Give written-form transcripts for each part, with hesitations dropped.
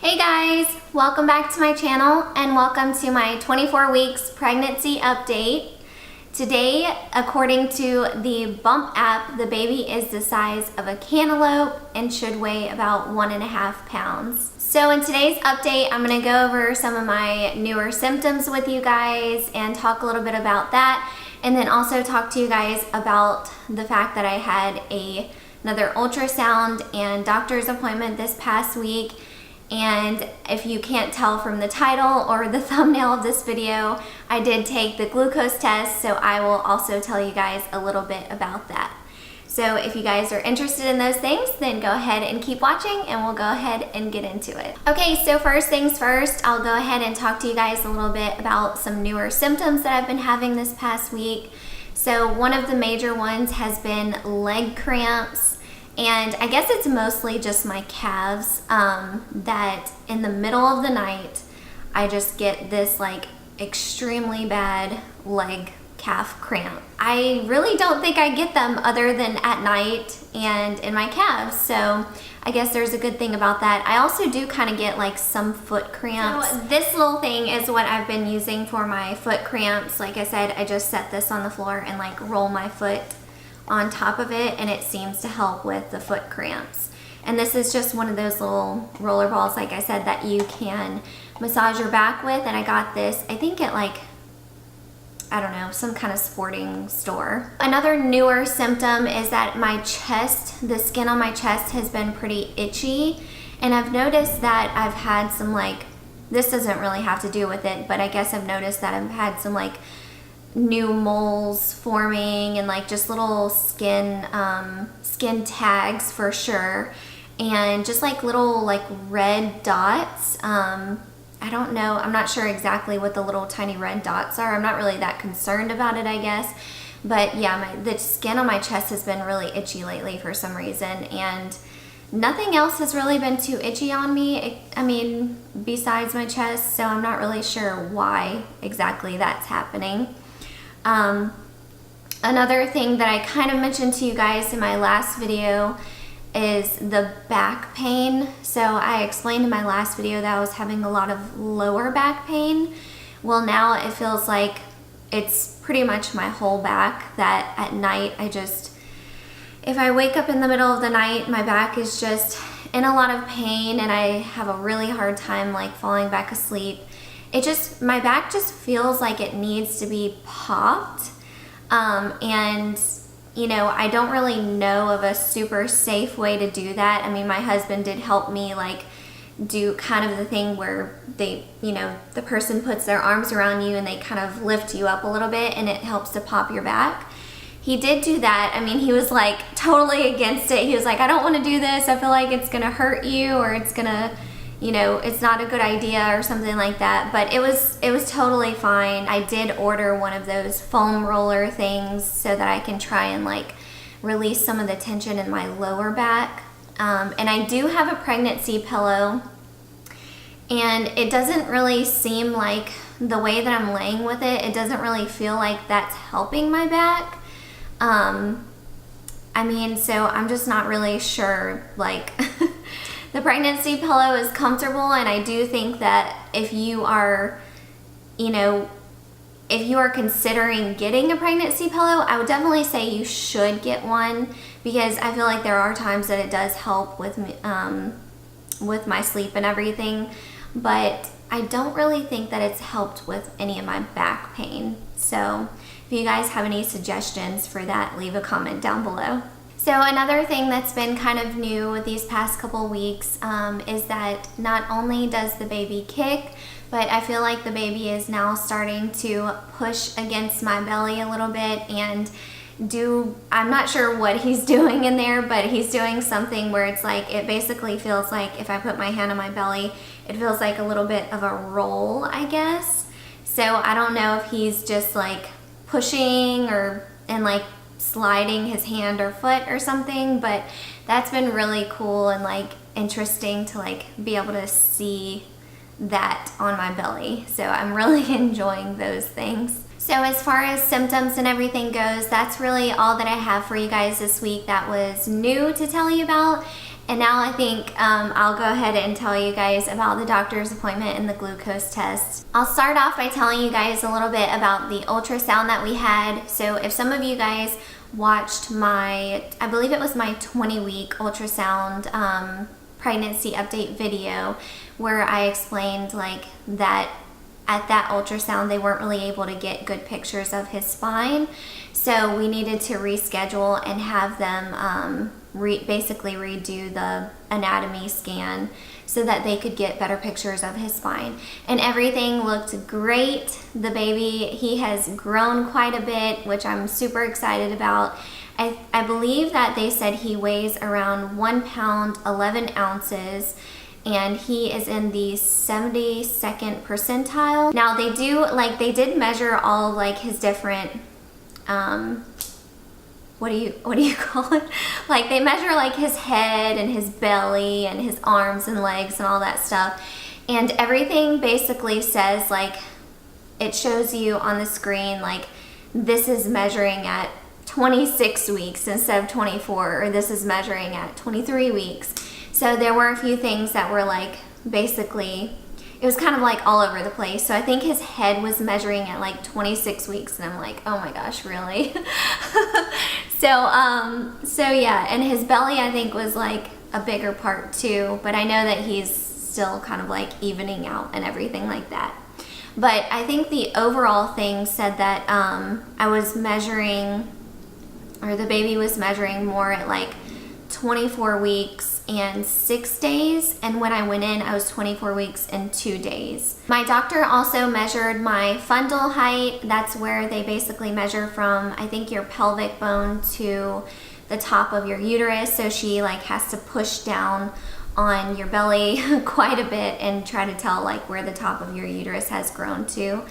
Hey guys, welcome back to my channel and welcome to my 24 weeks pregnancy update. Today, according to the Bump app, the baby is the size of a cantaloupe and should weigh about 1.5 pounds. So in today's update, I'm gonna go over some of my newer symptoms with you guys and talk a little bit about that, and then also talk to you guys about the fact that I had another ultrasound and doctor's appointment this past week. And if you can't tell from the title or the thumbnail of this video, I did take the glucose test, so I will also tell you guys a little bit about that. So if you guys are interested in those things, then go ahead and keep watching and we'll go ahead and get into it. Okay, so first things first, I'll go ahead and talk to you guys a little bit about some newer symptoms that I've been having this past week. So one of the major ones has been leg cramps. And I guess it's mostly just my calves, that in the middle of the night, I just get this like extremely bad leg calf cramp. I really don't think I get them other than at night and in my calves. So I guess there's a good thing about that. I also do kind of get like some foot cramps. So this little thing is what I've been using for my foot cramps. Like I said, I just set this on the floor and like roll my foot on top of it, and it seems to help with the foot cramps. And this is just one of those little roller balls, like I said, that you can massage your back with. And I got this, I think at like, I don't know, some kind of sporting store. Another newer symptom is that my chest, the skin on my chest has been pretty itchy. And I've noticed that I've had some like, this doesn't really have to do with it, but I guess I've noticed that I've had some like new moles forming and like just little skin tags for sure, and just like little like red dots. I don't know, I'm not sure exactly what the little tiny red dots are. I'm not really that concerned about it, I guess, but yeah, the skin on my chest has been really itchy lately for some reason, and nothing else has really been too itchy on me, I mean, besides my chest, so I'm not really sure why exactly that's happening. Another thing that I kind of mentioned to you guys in my last video is the back pain. So I explained in my last video that I was having a lot of lower back pain. Well, now it feels like it's pretty much my whole back, that at night if I wake up in the middle of the night, my back is just in a lot of pain and I have a really hard time like falling back asleep. My back just feels like it needs to be popped. And you know, I don't really know of a super safe way to do that. I mean, my husband did help me like do kind of the thing where the person puts their arms around you and they kind of lift you up a little bit and it helps to pop your back. He did do that. I mean, he was like totally against it. He was like, I don't want to do this. I feel like it's gonna hurt you, or it's gonna, it's not a good idea or something like that, but it was totally fine. I did order one of those foam roller things so that I can try and like release some of the tension in my lower back. And I do have a pregnancy pillow, and it doesn't really seem like, the way that I'm laying with it, it doesn't really feel like that's helping my back. I mean, so I'm just not really sure, like, the pregnancy pillow is comfortable, and I do think that if you are, if you are considering getting a pregnancy pillow, I would definitely say you should get one, because I feel like there are times that it does help with my sleep and everything, but I don't really think that it's helped with any of my back pain. So if you guys have any suggestions for that, leave a comment down below. So another thing that's been kind of new these past couple weeks is that not only does the baby kick, but I feel like the baby is now starting to push against my belly a little bit and I'm not sure what he's doing in there, but he's doing something where it's like, it basically feels like if I put my hand on my belly, it feels like a little bit of a roll, I guess. So I don't know if he's just like pushing and like sliding his hand or foot or something, but that's been really cool and like interesting to like be able to see that on my belly. So I'm really enjoying those things. So as far as symptoms and everything goes, that's really all that I have for you guys this week that was new to tell you about. And now I think I'll go ahead and tell you guys about the doctor's appointment and the glucose test. I'll start off by telling you guys a little bit about the ultrasound that we had. So if some of you guys watched I believe it was my 20-week ultrasound pregnancy update video where I explained like that at that ultrasound they weren't really able to get good pictures of his spine. So we needed to reschedule and have them basically redo the anatomy scan so that they could get better pictures of his spine. And everything looked great. The baby, he has grown quite a bit, which I'm super excited about. I believe that they said he weighs around 1 pound, 11 ounces, and he is in the 72nd percentile. Now they did measure all like his different, what do you call it? Like they measure like his head and his belly and his arms and legs and all that stuff. And everything basically says like, it shows you on the screen like this is measuring at 26 weeks instead of 24, or this is measuring at 23 weeks. So there were a few things that were like basically, it was kind of like all over the place. So I think his head was measuring at like 26 weeks and I'm like, oh my gosh, really? So yeah, and his belly I think was like a bigger part too, but I know that he's still kind of like evening out and everything like that. But I think the overall thing said that I was measuring, or the baby was measuring more at like 24 weeks and 6 days, and when I went in I was 24 weeks and 2 days. My doctor also measured my fundal height. That's where they basically measure from I think your pelvic bone to the top of your uterus. So she like has to push down on your belly quite a bit and try to tell like where the top of your uterus has grown to.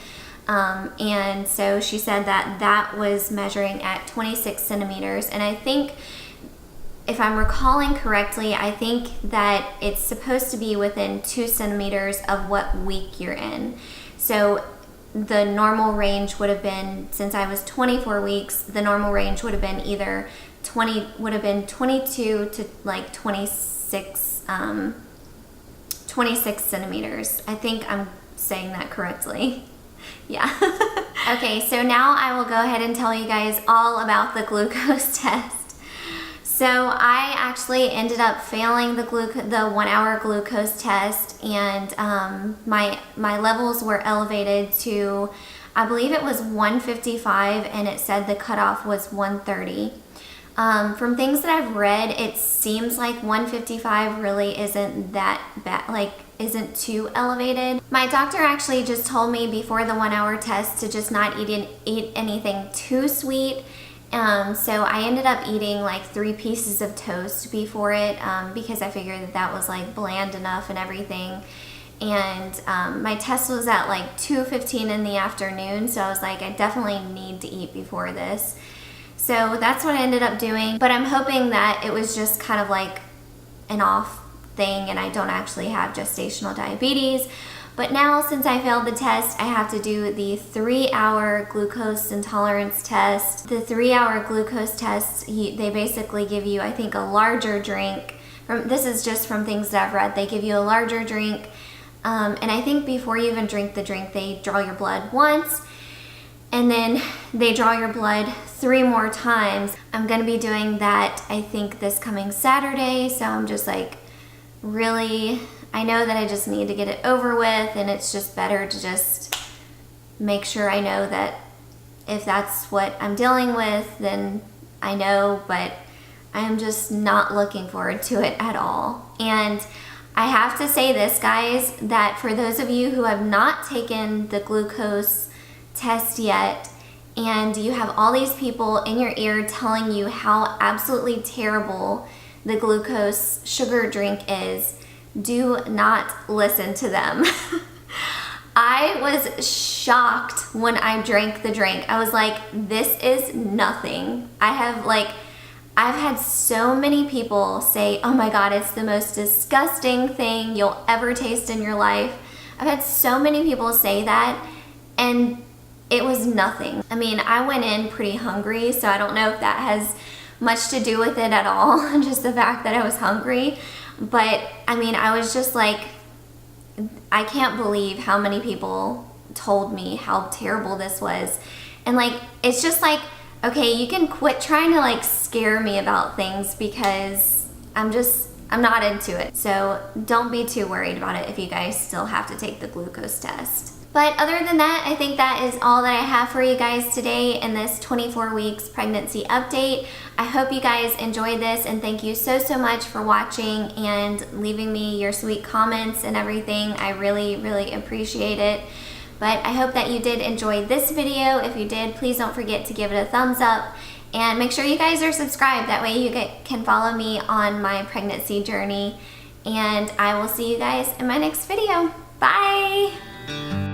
And so she said that that was measuring at 26 centimeters, and I think if I'm recalling correctly, I think that it's supposed to be within 2 centimeters of what week you're in. So the normal range would have been, since I was 24 weeks, the normal range would have been either 22 to like 26 centimeters. I think I'm saying that correctly. Yeah. Okay, so now I will go ahead and tell you guys all about the glucose test. So I actually ended up failing the 1 hour glucose test, and my levels were elevated to, I believe it was 155, and it said the cutoff was 130. From things that I've read, it seems like 155 really isn't that bad, like isn't too elevated. My doctor actually just told me before the 1 hour test to just not eat anything too sweet. So I ended up eating like 3 pieces of toast before it, because I figured that was like bland enough and everything. And my test was at like 2:15 in the afternoon, so I was like, I definitely need to eat before this. So that's what I ended up doing, but I'm hoping that it was just kind of like an off thing and I don't actually have gestational diabetes. But now, since I failed the test, I have to do the 3-hour glucose intolerance test. The 3-hour glucose test, they basically give you, I think, a larger drink. This is just from things that I've read. They give you a larger drink, and I think before you even drink the drink, they draw your blood once, and then they draw your blood 3 more times. I'm gonna be doing that, I think, this coming Saturday, so I'm just like, really, I know that I just need to get it over with, and it's just better to just make sure I know that if that's what I'm dealing with, then I know, but I'm just not looking forward to it at all. And I have to say this, guys, that for those of you who have not taken the glucose test yet, and you have all these people in your ear telling you how absolutely terrible the glucose sugar drink is, do not listen to them. I was shocked when I drank the drink. I was like, this is nothing. I've had so many people say, oh my God, it's the most disgusting thing you'll ever taste in your life. I've had so many people say that, and it was nothing. I mean, I went in pretty hungry, so I don't know if that has much to do with it at all, just the fact that I was hungry. But I mean, I was just like, I can't believe how many people told me how terrible this was. And like, it's just like, okay, you can quit trying to like scare me about things, because I'm not into it. So don't be too worried about it if you guys still have to take the glucose test. But other than that, I think that is all that I have for you guys today in this 24 weeks pregnancy update. I hope you guys enjoyed this, and thank you so much for watching and leaving me your sweet comments and everything. I really appreciate it. But I hope that you did enjoy this video. If you did, please don't forget to give it a thumbs up, and make sure you guys are subscribed. That way you can follow me on my pregnancy journey. And I will see you guys in my next video. Bye!